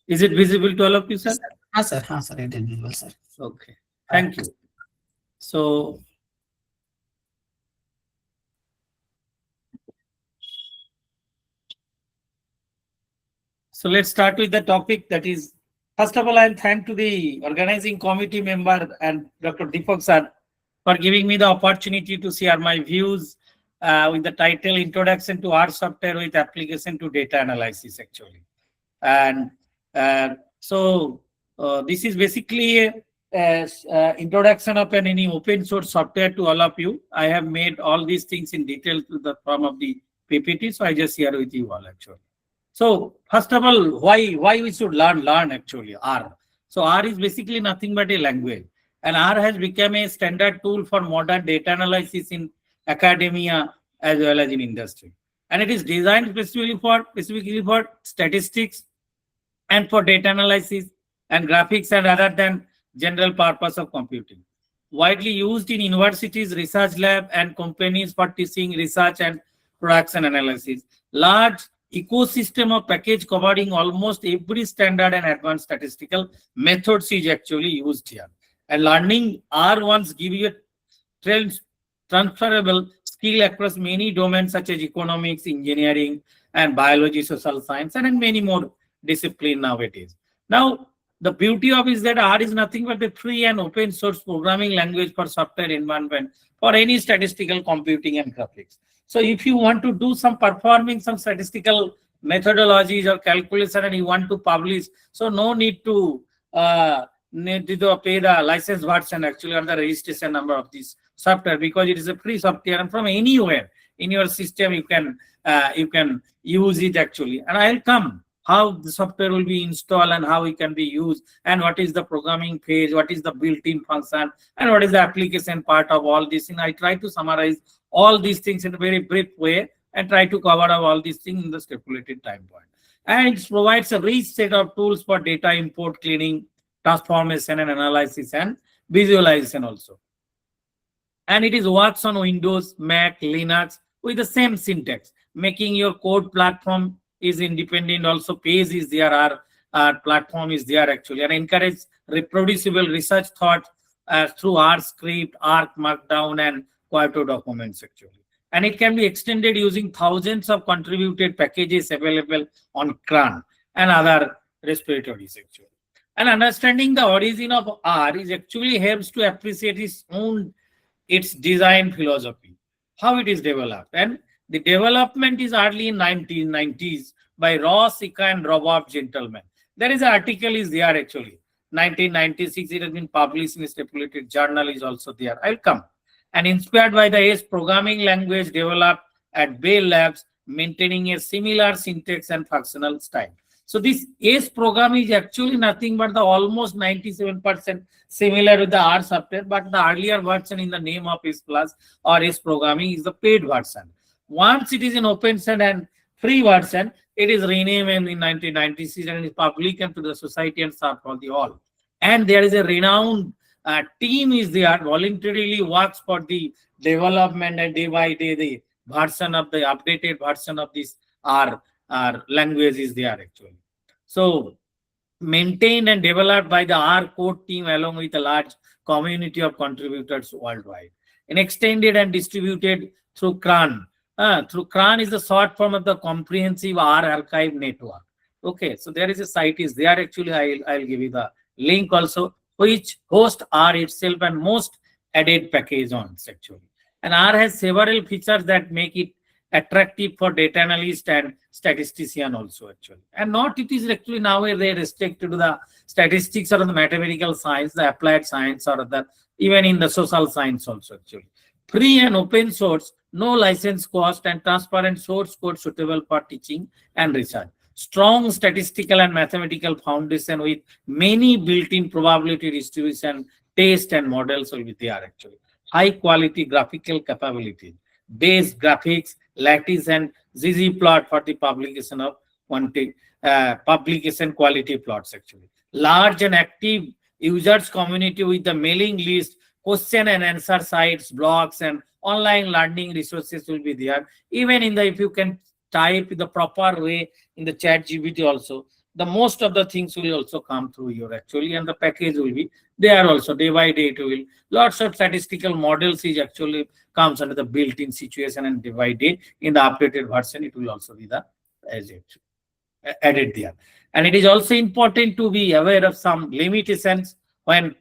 Is it visible to all of you, sir? Sir. Sir, it is visible, sir. Okay, thank you. So, let's start with the topic, that is, first of all, I'll thank to the organizing committee member and Dr. Deepak sir for giving me the opportunity to share my views with the title Introduction to R Software with Application to Data Analysis, actually. And this is basically a introduction of any open source software to all of you. I have made all these things in detail to the form of the PPT, so I just share with you all, actually. So first of all, why we should learn actually R. So R is basically nothing but a language, and R has become a standard tool for modern data analysis in academia as well as in industry. And it is designed specifically for statistics and for data analysis and graphics and other than general purpose of computing. Widely used in universities, research lab, and companies for teaching, research, and production analysis. Large ecosystem of package covering almost every standard and advanced statistical methods is actually used here. And learning R once give you a transferable skill across many domains such as economics, engineering, and biology, social science, and many more discipline nowadays. Now, the beauty of is that R is nothing but a free and open source programming language for software environment for any statistical computing and graphics. So if you want to do performing some statistical methodologies or calculation and you want to publish, so no need to pay the license version actually or the registration number of this software, because it is a free software and from anywhere in your system you can use it actually. And I'll come how the software will be installed and how it can be used and what is the programming phase, what is the built-in function, and what is the application part of all this. And I try to summarize all these things in a very brief way and try to cover up all these things in the stipulated time point. And it provides a rich set of tools for data import, cleaning, transformation, and analysis and visualization also. And it is works on Windows, Mac, Linux with the same syntax, making your code platform is independent. Also, page is there, our platform is there actually, and encourage reproducible research thought through R script, Arc, Markdown, and Quieto documents actually. And it can be extended using thousands of contributed packages available on CRAN and other repositories actually. And understanding the origin of R is actually helps to appreciate its design philosophy, how it is developed. And the development is early in 1990s by Ross, Ika, and Robert Gentleman. There is an article is there actually. 1996, it has been published in a stipulated journal is also there. I'll come. And inspired by the ACE programming language developed at Bell Labs, maintaining a similar syntax and functional style. So this ACE program is actually nothing but the almost 97% similar with the R software, but the earlier version in the name of ACE Plus or ACE programming is the paid version. Once it is in open source and free version, it is renamed in 1996 and is public and to the society and served for the all. And there is a renowned team is there, voluntarily works for the development and day by day the version of the updated version of this R language is there actually. So maintained and developed by the R code team along with a large community of contributors worldwide, and extended and distributed through CRAN. Through CRAN is the short form of the Comprehensive R Archive Network. Okay, so there is a site is there actually. I'll give you the link also, which hosts R itself and most added package on actually. And R has several features that make it attractive for data analyst and statistician also actually. And not it is actually now they restricted to the statistics or the mathematical science, the applied science, or the even in the social science also actually. Free and open source, no license cost, and transparent source code suitable for teaching and research. Strong statistical and mathematical foundation with many built-in probability distribution, test and models will be there actually. High quality graphical capabilities, base graphics, lattice and ggplot for the publication of publication quality plots actually. Large and active users community with the mailing list, question and answer sites, blogs, and online learning resources will be there. Even in the, if you can type the proper way in the chat GPT also, the most of the things will also come through here actually, and the package will be there also. Day by day it will lots of statistical models is actually comes under the built-in situation, and day by day in the updated version it will also be the as it added there. And it is also important to be aware of some limitations when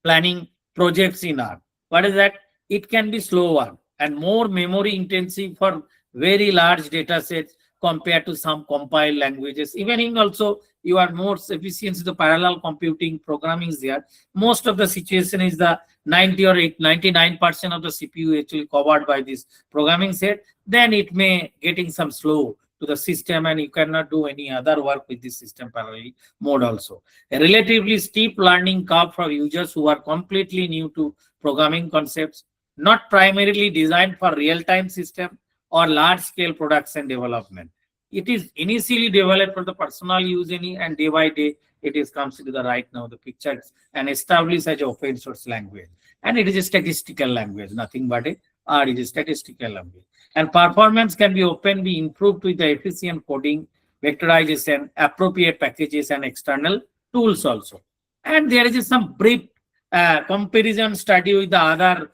planning projects in R. What is that? It can be slower and more memory intensive for very large data sets compared to some compiled languages. Even in also you are more efficient in the parallel computing programming is there. Most of the situation is the 90 or 99% of the CPU actually covered by this programming set. Then it may getting some slow to the system, and you cannot do any other work with this system parallel mode also. A relatively steep learning curve for users who are completely new to programming concepts, not primarily designed for real-time system or large-scale production development. It is initially developed for the personal use and day by day it is comes to the right now the pictures and established as an open source language. And it is a statistical language, nothing but a R is a statistical language. And performance can be improved with the efficient coding, vectorization, appropriate packages, and external tools also. And there is some brief comparison study with the other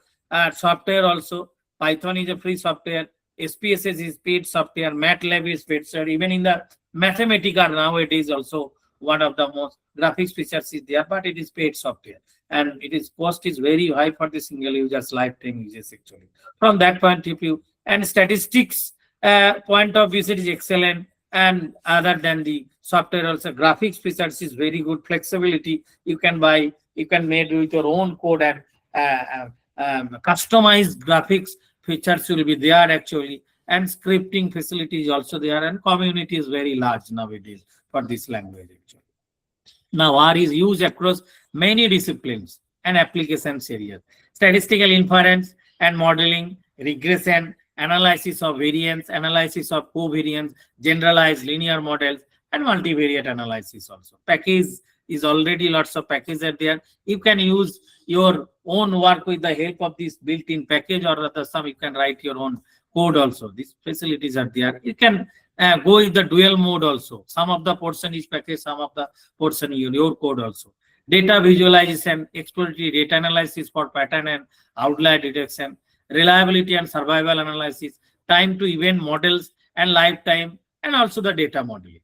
software also. Python is a free software, SPSS is paid software, MATLAB is paid software. Even in the Mathematica nowadays also one of the most graphics features is there, but it is paid software. And it is cost is very high for the single user's lifetime uses actually. From that point of view, and statistics point of view, it is excellent. And other than the software also, graphics features is very good. Flexibility, you can buy, you can make with your own code, and customized graphics features will be there actually. And scripting facility is also there, and community is very large nowadays for this language actually. Now R is used across many disciplines and applications areas. Statistical inference and modeling, regression, analysis of variance, analysis of covariance, generalized linear models, and multivariate analysis also. Package is already lots of packages are there. You can use your own work with the help of this built-in package, or rather some you can write your own code also. These facilities are there. You can go with the dual mode also. Some of the portion is package, some of the portion in your code also. Data visualization, exploratory data analysis for pattern and outlier detection, reliability and survival analysis, time to event models and lifetime, and also the data modeling.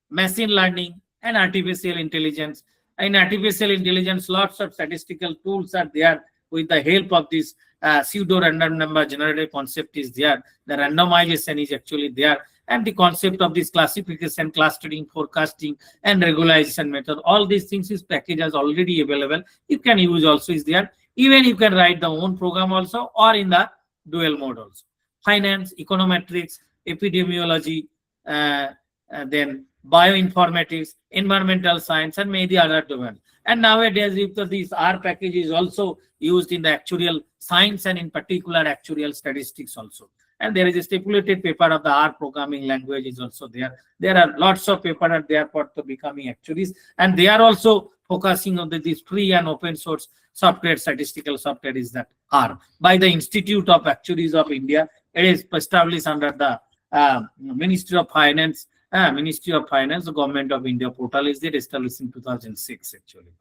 Machine learning and artificial intelligence. In artificial intelligence, lots of statistical tools are there with the help of this pseudo random number generated concept is there. The randomization is actually there. And the concept of this classification, clustering, forecasting, and regularization method, all these things is packages already available. You can use also is there. Even you can write the own program also, or in the dual mode also. Finance, econometrics, epidemiology, then bioinformatics, environmental science, and many other domains. And nowadays, if this R package is also used in the actuarial science and in particular actuarial statistics also. And there is a stipulated paper of the R programming language is also there. There are lots of papers are there for the becoming actuaries, and they are also focusing on this free and open source software, statistical software is that R by the Institute of Actuaries of India. It is established under the Ministry of Finance. The Government of India portal is there, established in 2006 actually.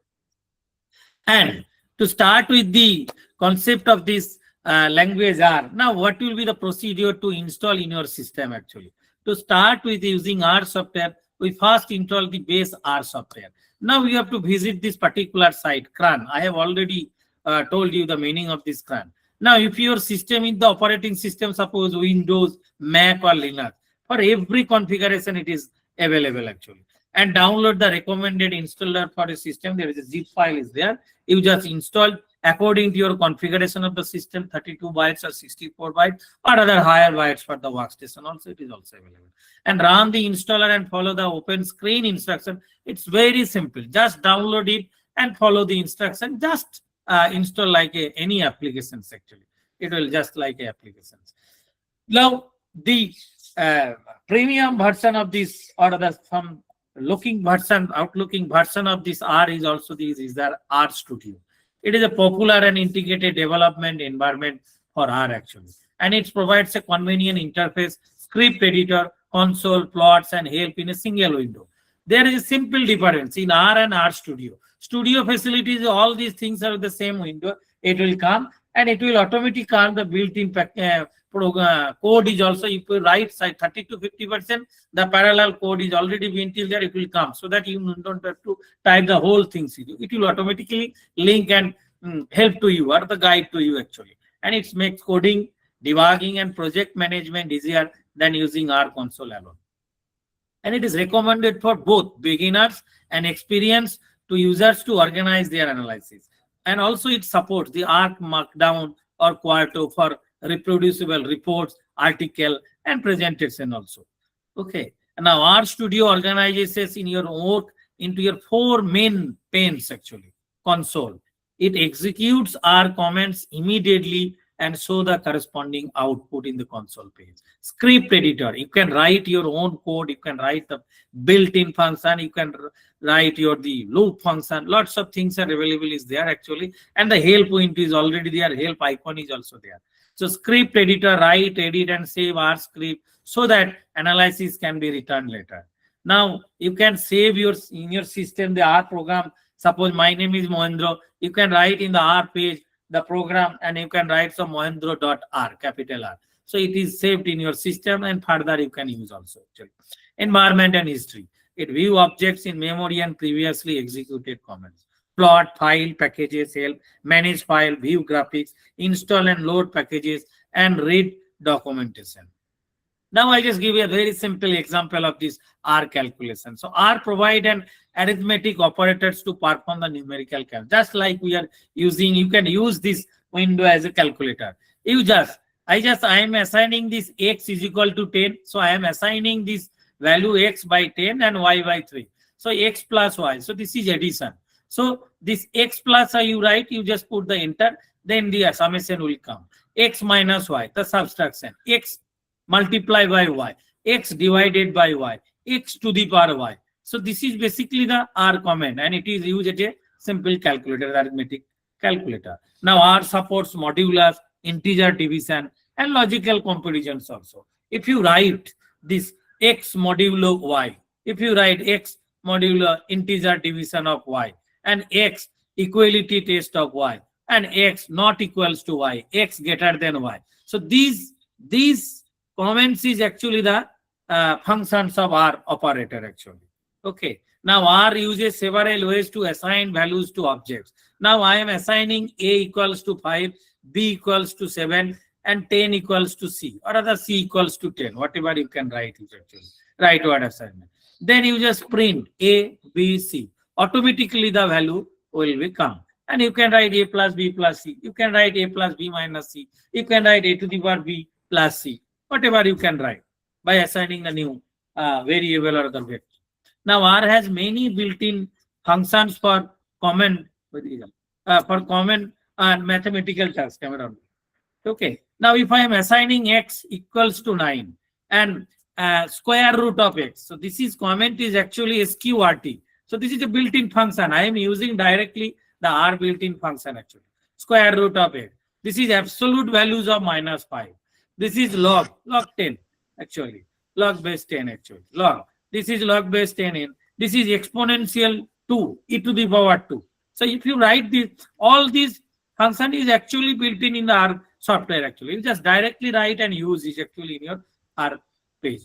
And to start with the concept of this language R, now what will be the procedure to install in your system actually? To start with using R software, we first install the base R software. Now we have to visit this particular site, CRAN. I have already told you the meaning of this CRAN. Now if your system is the operating system, suppose Windows, Mac, or Linux, for every configuration it is available actually. And download the recommended installer for a system. There is a zip file is there. You just install according to your configuration of the system, 32 bytes or 64 bytes or other higher bytes for the workstation also, it is also available. And run the installer and follow the open screen instruction. It's very simple. Just download it and follow the instruction. Just install like any applications actually. It will just like applications. Now the premium version of this, or the some outlooking version of this R is also this is the R Studio. It is a popular and integrated development environment for R actually. And it provides a convenient interface, script editor, console, plots, and help in a single window. There is a simple difference in R and R Studio. Studio facilities, all these things are the same window. It will come and it will automatically come the built-in code is also, if you write 30 to 50%, the parallel code is already built in there, it will come, so that you don't have to type the whole things. It will automatically link and help to you, or the guide to you actually. And it makes coding, debugging and project management easier than using R console alone. And it is recommended for both beginners and experienced to users to organize their analysis. And also it supports the R Markdown or Quarto for reproducible reports, article and presentation also. Okay. And now R Studio organizes in your work into your 4 main panes actually. Console. It executes R comments immediately and show the corresponding output in the console page. Script editor, you can write your own code, you can write the built-in function, you can write the loop function, lots of things are available is there actually, and the help window is already there, help icon is also there. So script editor, write, edit and save R script so that analysis can be returned later. Now you can save in your system the R program. Suppose my name is Mohendra, you can write in the R page the program and you can write some mohendra.r, capital R. So it is saved in your system and further you can use also actually. Environment and history. It view objects in memory and previously executed comments. Plot, file, packages, help, manage file, view graphics, install and load packages and read documentation. Now I just give you a very simple example of this R calculation. So R provide an arithmetic operators to perform the numerical calculation. Just like we are using, you can use this window as a calculator. I am assigning this X is equal to 10. So I am assigning this value X by 10 and Y by 3. So X plus Y. So this is addition. So this X plus Y you write, you just put the enter, then the summation will come. X minus Y, the subtraction. X multiply by Y, X divided by Y, X to the power Y. So this is basically the R command and it is used as a simple calculator, arithmetic calculator. Now R supports modulus, integer division and logical comparisons also. If you write this X modulo Y, if you write X modulo integer division of Y and X equality test of Y and X not equals to Y, X greater than Y. So these comments is actually the functions of R operator actually. Okay. Now R uses several ways to assign values to objects. Now I am assigning A equals to 5, B equals to 7 and 10 equals to C, or other C equals to 10, whatever you can write it actually. Write word assignment. Then you just print A, B, C. Automatically the value will become. And you can write A plus B plus C. You can write A plus B minus C. You can write A to the power B plus C. Whatever you can write by assigning the new variable or the vector. Now R has many built-in functions for common and mathematical tasks. Okay. Now if I am assigning X equals to 9 and square root of X. So this is comment is actually sqrt. So this is a built-in function. I am using directly the R built-in function actually. Square root of X. This is absolute values of minus 5. This is log 10 actually. Log base 10 actually. Log. This is log base 10 in. This is exponential 2, e to the power 2. So if you write this, all these function is actually built in the R software actually. You just directly write and use it actually in your R page.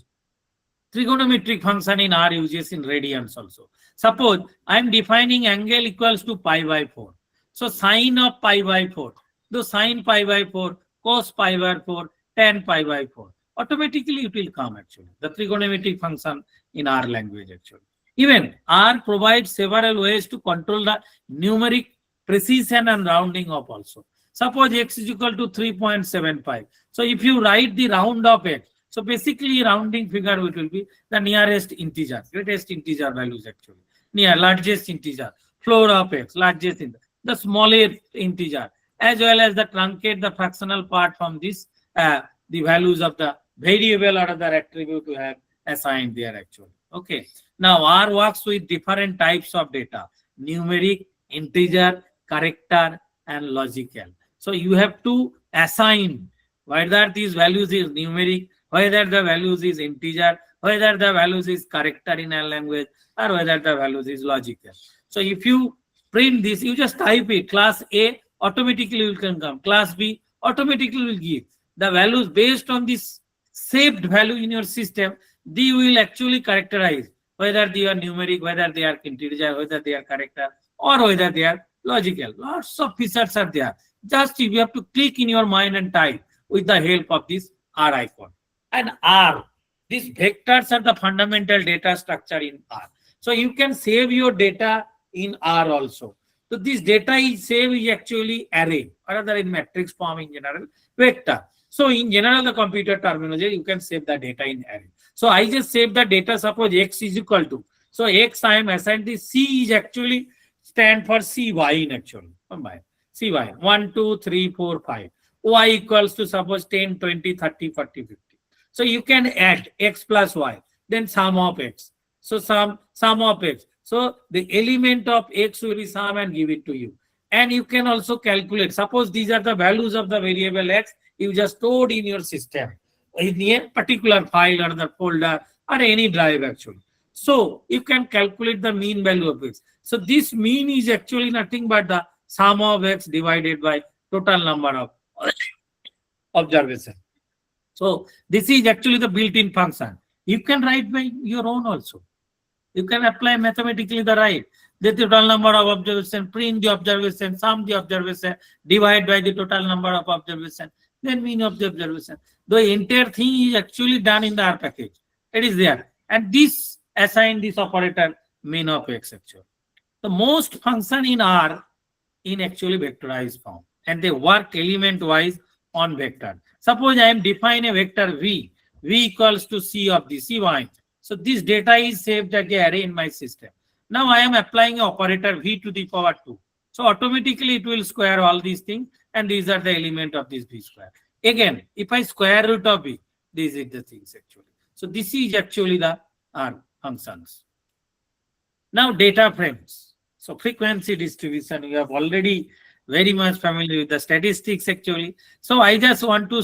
Trigonometric function in R uses in radians also. Suppose I am defining angle equals to pi by 4. So sine of pi by 4. So sine pi by 4, cos pi by 4, tan pi by 4. Automatically it will come actually. The trigonometric function in R language actually. Even R provides several ways to control the numeric precision and rounding up also. Suppose X is equal to 3.75. So if you write the round of X, so basically rounding figure will be the nearest integer, greatest integer values actually. Near largest integer, floor of X, largest integer, the smallest integer, as well as the truncate the fractional part from this, the values of the variable or other attribute you have assigned there actually. Okay. Now R works with different types of data, numeric, integer, character and logical. So you have to assign whether these values is numeric, whether the values is integer, whether the values is character in a language or whether the values is logical. So if you print this, you just type it, class A, automatically will come. Class B automatically will give the values based on this saved value in your system. They will actually characterize whether they are numeric, whether they are integer, whether they are character, or whether they are logical. Lots of features are there. Just you have to click in your mind and type with the help of this R icon. And R, these vectors are the fundamental data structure in R. So you can save your data in R also. So this data is saved is actually array, or rather in matrix form in general, vector. So in general, the computer terminology, you can save the data in array. So I just save the data, suppose X is equal to. So X I am assigned this, C is actually stand for CY in actually. CY, 1, 2, 3, 4, 5. Y equals to suppose 10, 20, 30, 40, 50. So you can add X plus Y, then sum of X. So sum of X. So the element of X will be sum and give it to you. And you can also calculate. Suppose these are the values of the variable X, you just stored in your system, in a particular file or the folder or any drive actually. So you can calculate the mean value of X. So this mean is actually nothing but the sum of X divided by total number of observations. So this is actually the built-in function. You can write by your own also. You can apply mathematically the right. The total number of observations, print the observation, sum the observation, divide by the total number of observations, then mean of the observation. The entire thing is actually done in the R package. It is there. And this assign this operator mean of X actually. The most function in R in actually vectorized form, and they work element wise on vector. Suppose I am define a vector V equals to C of the CY. So this data is saved as an array in my system. Now I am applying an operator V to the power 2. So automatically it will square all these things, and these are the element of this V square. Again, if I square root of V, these are the things actually. So this is actually the R functions. Now data frames. So frequency distribution, you have already very much familiar with the statistics actually. So I just want to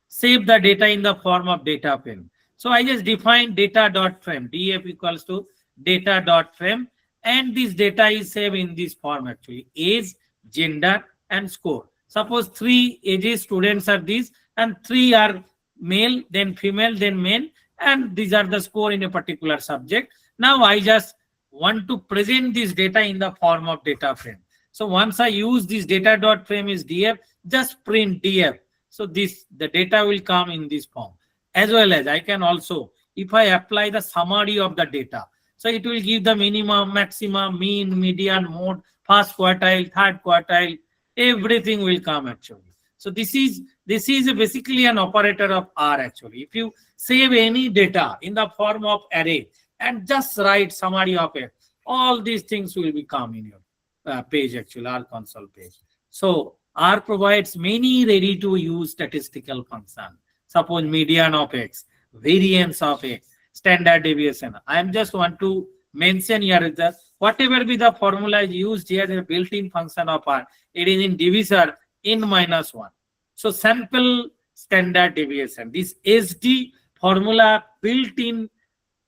save the data in the form of data frame. So I just define data.frame, df equals to data.frame, and this data is saved in this form actually, age, gender, and score. Suppose 3 ages students are these, and 3 are male, then female, then men, and these are the score in a particular subject. Now I just want to present this data in the form of data frame. So once I use this data.frame is df, just print df. So the data will come in this form. As well as I can also, if I apply the summary of the data, so it will give the minimum, maximum, mean, median, mode, first quartile, third quartile, everything will come actually. So this is basically an operator of R actually. If you save any data in the form of array and just write summary of it, all these things will become in your page actually, R console page. So R provides many ready to use statistical functions. Suppose median of X, variance of X, standard deviation. I am just want to mention here that whatever be the formula is used here, the built-in function of R, it is in divisor n minus 1. So sample standard deviation. This SD formula built in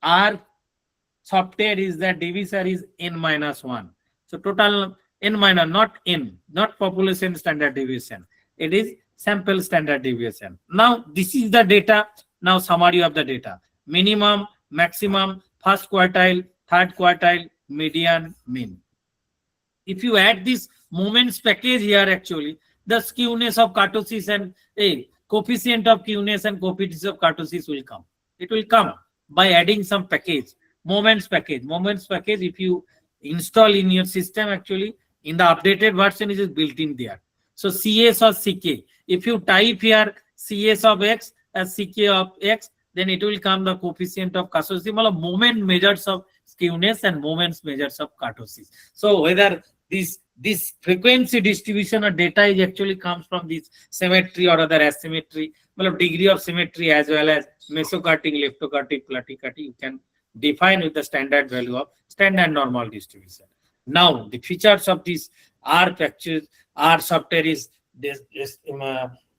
R software is that divisor is n minus 1. So total n minus, not n, not population standard deviation. It is sample standard deviation. Now this is the data. Now summary of the data. Minimum, maximum, first quartile, third quartile, median, mean. If you add this moments package here actually, the skewness of kurtosis and coefficient of skewness and coefficient of kurtosis will come. It will come by adding some package. Moments package. Moments package, if you install in your system actually, in the updated version it is built in there. So CS or CK. If you type here CS of X as CK of X, then it will come the coefficient of kurtosis, moment measures of skewness and moments measures of kurtosis. So whether this frequency distribution of data is actually comes from this symmetry or other asymmetry, degree of symmetry as well as mesokurtic, leptokurtic, platykurtic, you can define with the standard value of standard normal distribution. Now the features of this R software is this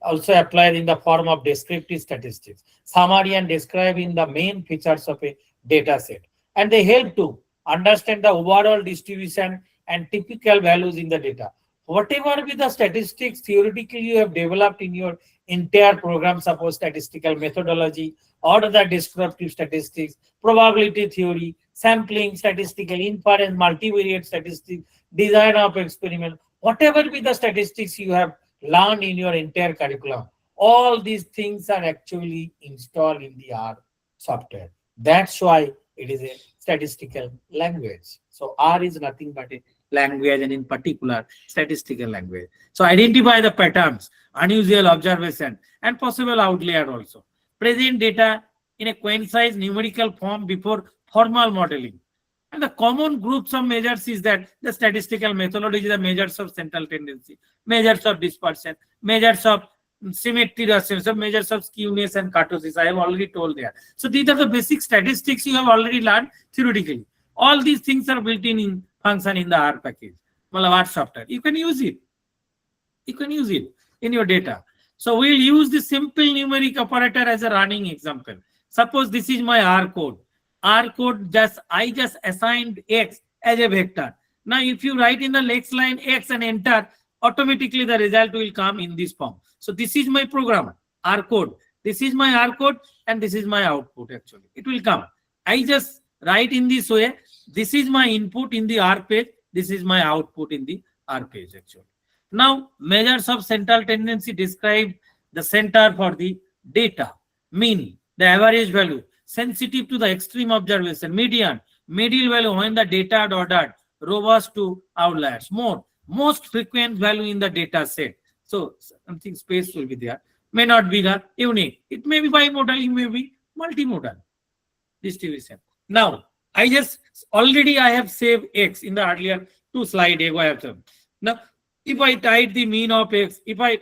also applied in the form of descriptive statistics, summary and describing the main features of a data set. And they help to understand the overall distribution and typical values in the data. Whatever be the statistics theoretically you have developed in your entire program, suppose statistical methodology or the descriptive statistics, probability theory, sampling, statistical inference, multivariate statistics, design of experiment, whatever be the statistics you have learned in your entire curriculum, all these things are actually installed in the R software. That's why it is a statistical language. So R is nothing but a language, and in particular statistical language. So identify the patterns, unusual observation, and possible outlier also. Present data in a concise numerical form before formal modeling. And the common groups of measures is that the statistical methodology, the measures of central tendency, measures of dispersion, measures of symmetry, so measures of skewness and kurtosis. I have already told there. So these are the basic statistics you have already learned theoretically. All these things are built in function in the R package, R software. You can use it. You can use it in your data. So we'll use the simple numeric operator as a running example. Suppose this is my R code. R code I just assigned X as a vector. Now, if you write in the next line X and enter, automatically the result will come in this form. So this is my program, R code. This is my R code and this is my output actually. It will come. I just write in this way. This is my input in the R page. This is my output in the R page actually. Now, measures of central tendency describe the center for the data, mean, the average value, sensitive to the extreme observation, median, middle value when the data are ordered, robust to outliers, most frequent value in the data set. So something space will be there, may not be the unique. It may be bimodal, it may be multimodal distribution. Now, I have saved X in the earlier 2 slides ago I have done. Now, if I type the mean of X, if I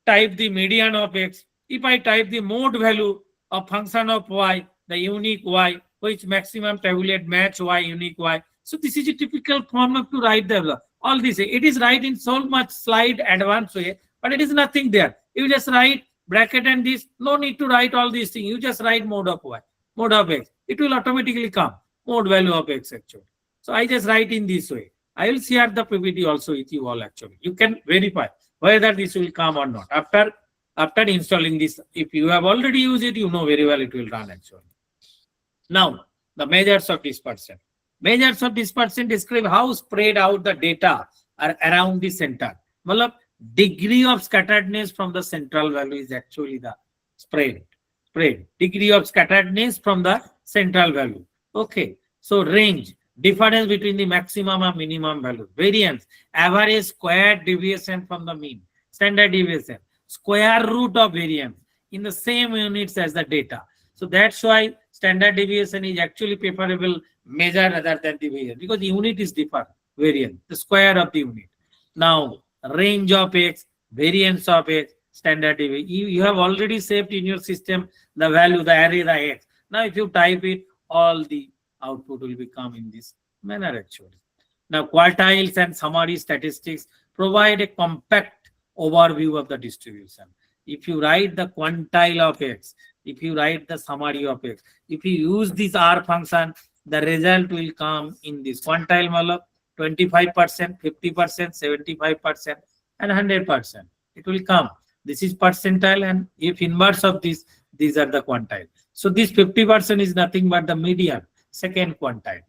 type the median of X, if I type the mode value of function of Y, the unique Y, which maximum tabulate match Y, unique Y. So this is a typical form of to write the all this. It is right in so much slide advanced way, but it is nothing there. You just write bracket and this, no need to write all these things. You just write mode of Y, mode of X. It will automatically come, mode value of X actually. So I just write in this way. I will share the PPT also with you all actually. You can verify whether this will come or not. After installing this, if you have already used it, you know very well it will run actually. Now, the measures of dispersion. Measures of dispersion describe how spread out the data are around the center. Well, degree of scatteredness from the central value is actually the spread. Degree of scatteredness from the central value. Okay. So range, difference between the maximum and minimum value. Variance, average squared deviation from the mean. Standard deviation, square root of variance in the same units as the data. So that's why standard deviation is actually preferable measure rather than the variance, because the unit is different, variance, the square of the unit. Now, range of X, variance of X, standard deviation. You have already saved in your system the value, the array, the X. Now, if you type it, all the output will become in this manner actually. Now, quartiles and summary statistics provide a compact overview of the distribution. If you write the quantile of X, if you write the summary of X, if you use this R function, the result will come in this quantile model, 25%, 50%, 75%, and 100%. It will come. This is percentile, and if inverse of this, these are the quantile. So this 50% is nothing but the median, second quantile.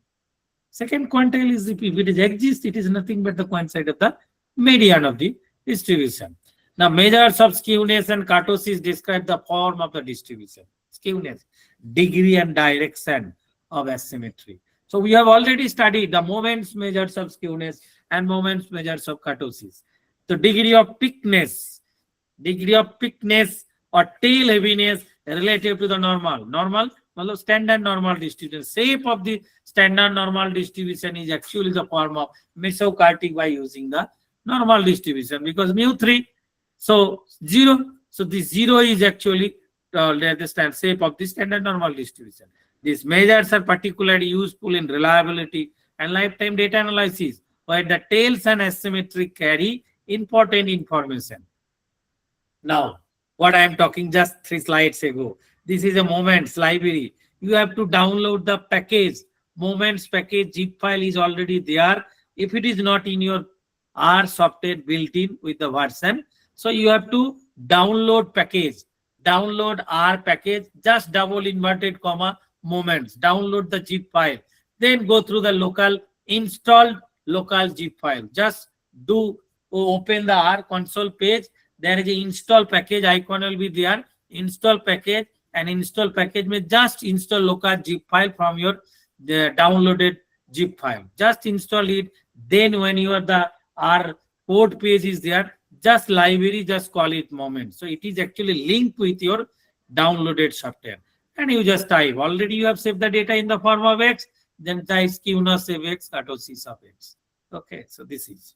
Second quantile is, if it exists, it is nothing but the quantile of the median of the distribution. Now, measures of skewness and kurtosis describe the form of the distribution. Skewness, degree and direction of asymmetry. So we have already studied the moments measures of skewness and moments measures of kurtosis. The degree of thickness or tail heaviness relative to the normal, standard normal distribution. Shape of the standard normal distribution is actually the form of mesokartic by using the normal distribution, because mu3, so 0. So this 0 is actually the shape of the standard normal distribution. These measures are particularly useful in reliability and lifetime data analysis, where the tails and asymmetry carry important information. Now, what I am talking just 3 slides ago. This is a moments library. You have to download the package. Moments package zip file is already there. If it is not in your R software built in with the version, so you have to download package. Download R package, just double inverted comma moments. Download the zip file. Then go through the local installed local zip file. Just do open the R console page. There is an install package icon will be there. Install package, and install package may just install local zip file from your the downloaded zip file. Just install it. Then when you are the R code page is there, just library, just call it moment. So it is actually linked with your downloaded software. And you just type. Already you have saved the data in the form of X. Then type schema save X, autosys of X. Okay, so this is.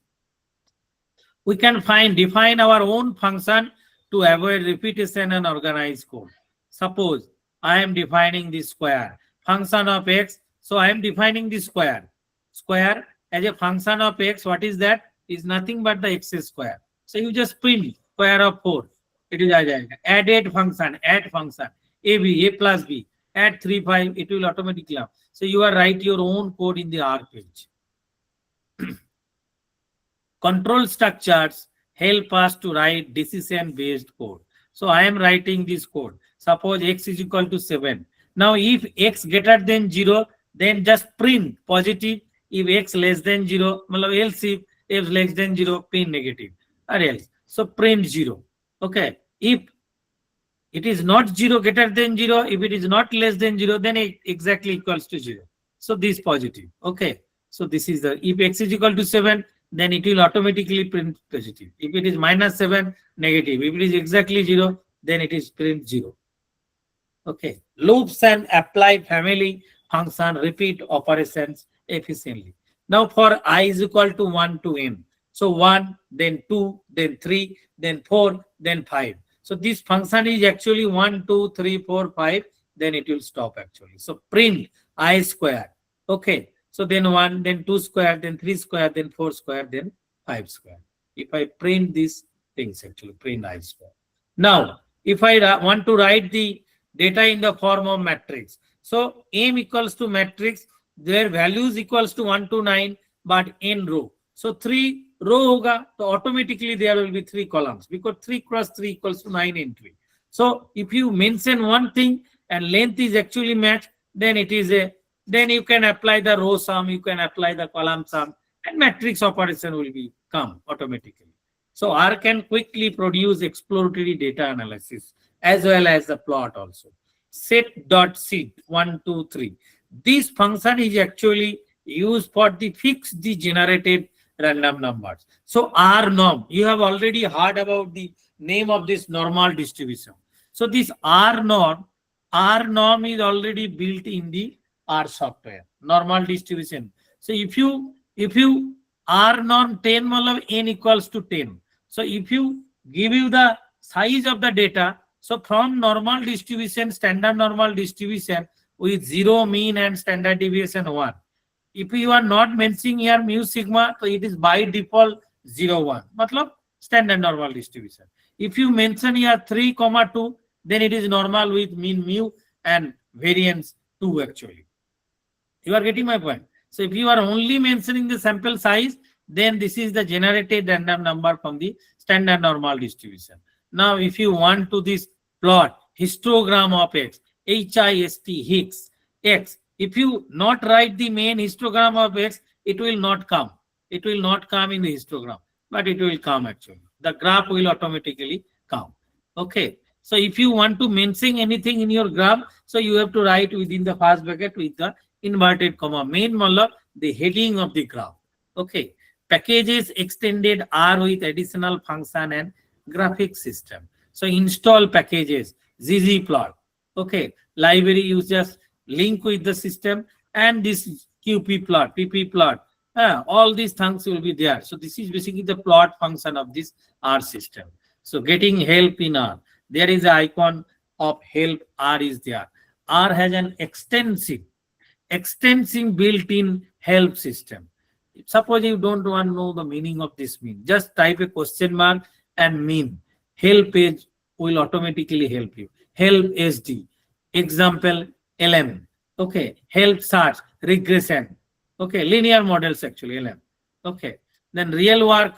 We can define our own function to avoid repetition and organize code. Suppose I am defining this square function of X. So I am defining this square as a function of X. What is that? Is nothing but the X square. So you just print square of 4. It is add function, a plus b, add 3 5. It will automatically come. So you are write your own code in the R page. Control structures help us to write decision-based code. So I am writing this code. Suppose X is equal to 7. Now if X greater than 0, then just print positive. If X less than 0, else if X less than 0, print negative. Or else. So print 0. Okay. If it is not 0 greater than 0, if it is not less than 0, then it exactly equals to 0. So this positive. Okay. So this is the, if X is equal to 7, then it will automatically print positive. If it is -7, negative. If it is exactly 0, then it is print 0. Okay. Loops and apply family function repeat operations efficiently. Now for I is equal to 1 to n. So 1, then 2, then 3, then 4, then 5. So this function is actually 1, 2, 3, 4, 5. Then it will stop actually. So print I square. Okay. So then 1, then 2 square, then 3 square, then 4 square, then 5 square. If I print these things, actually print I square. Now, if I want to write the data in the form of matrix, so M equals to matrix, their values equals to 1 to 9, but n row. So 3 row hoga, so automatically there will be 3 columns because 3 cross 3 equals to 9 entry. So if you mention one thing and length is actually matched, then it is a, then you can apply the row sum, you can apply the column sum, and matrix operation will be come automatically. So R can quickly produce exploratory data analysis as well as the plot also. Set.sit 1, 2, 3. This function is actually used for the fix the generated random numbers. So R norm, you have already heard about the name of this normal distribution. So this R norm is already built in the R software, normal distribution. So if you R norm 10 n equals to 10. So if you give you the size of the data, so from normal distribution, standard normal distribution with 0 mean and standard deviation 1. If you are not mentioning here mu sigma, so it is by default 0, 1. Matlab standard normal distribution. If you mention here 3, 2, then it is normal with mean mu and variance 2 actually. You are getting my point. So if you are only mentioning the sample size, then this is the generated random number from the standard normal distribution. Now, if you want to this plot histogram of X, HIST, X, if you not write the main histogram of X, it will not come. It will not come in the histogram, but it will come actually. The graph will automatically come. Okay. So if you want to mention anything in your graph, so you have to write within the first bracket with the inverted comma. Main malab, the heading of the graph. Okay. Packages extended R with additional function and graphic system. So install packages, ggplot. Okay. Library, you just link with the system and this QP plot, PP plot. All these things will be there. So this is basically the plot function of this R system. So getting help in R. There is an icon of help R is there. R has an extensive built-in help system. Suppose you don't want to know the meaning of this mean, just type a question mark and mean. Help page will automatically help you. Help SD, example LM. Okay, help search, regression. Okay, linear models actually LM. Okay, then real world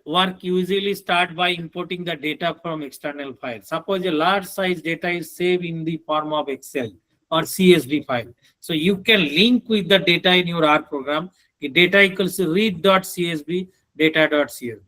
work usually start by importing the data from external files. Suppose a large size data is saved in the form of Excel or CSV file. So you can link with the data in your R program. The data equals read.csv, data.csv.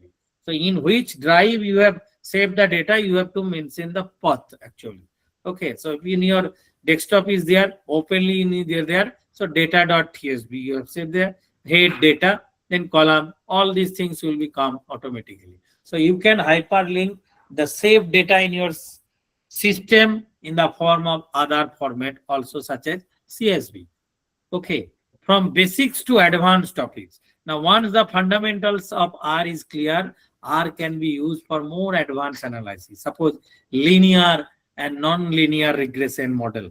So in which drive you have saved the data, you have to mention the path actually. Okay, so in your desktop is there, openly in there. So data.tsv you have saved there, head data, then column, all these things will become automatically. So you can hyperlink the saved data in your system in the form of other format also such as CSV. Okay, from basics to advanced topics. Now once the fundamentals of R is clear, R can be used for more advanced analysis. Suppose linear and non-linear regression model,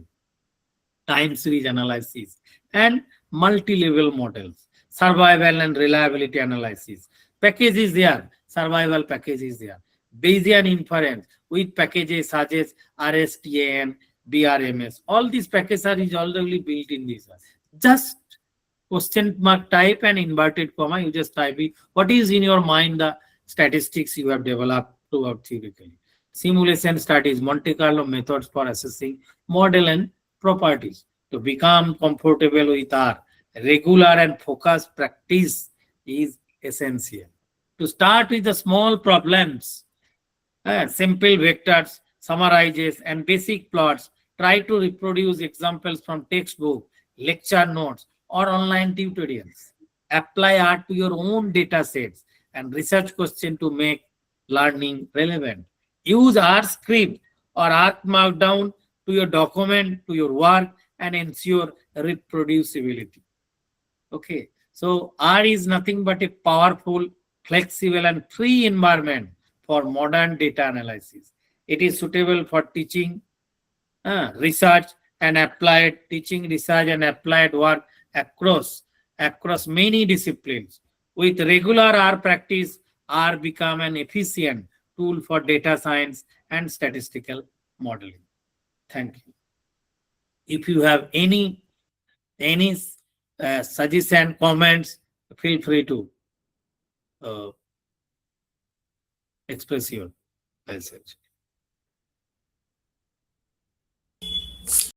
time series analysis, and multi-level models, survival and reliability analysis. Package is there, survival package is there. Bayesian inference with packages such as RSTAN, BRMS. All these packages are is already built in this. Just question mark type and inverted comma, you just type it. What is in your mind the statistics you have developed throughout theoretically. Simulation studies, Monte Carlo methods for assessing model and properties. To become comfortable with R, regular and focused practice is essential. To start with the small problems, simple vectors, summarizes, and basic plots, try to reproduce examples from textbook, lecture notes, or online tutorials. Apply R to your own data sets and research question to make learning relevant. Use R script or R markdown to your document, to your work, and ensure reproducibility. Okay, so R is nothing but a powerful, flexible, and free environment for modern data analysis. It is suitable for teaching, research, and applied teaching, research, and applied work across many disciplines. With regular R practice, R become an efficient tool for data science and statistical modeling. Thank you. If you have any suggestion, comments, feel free to express your message.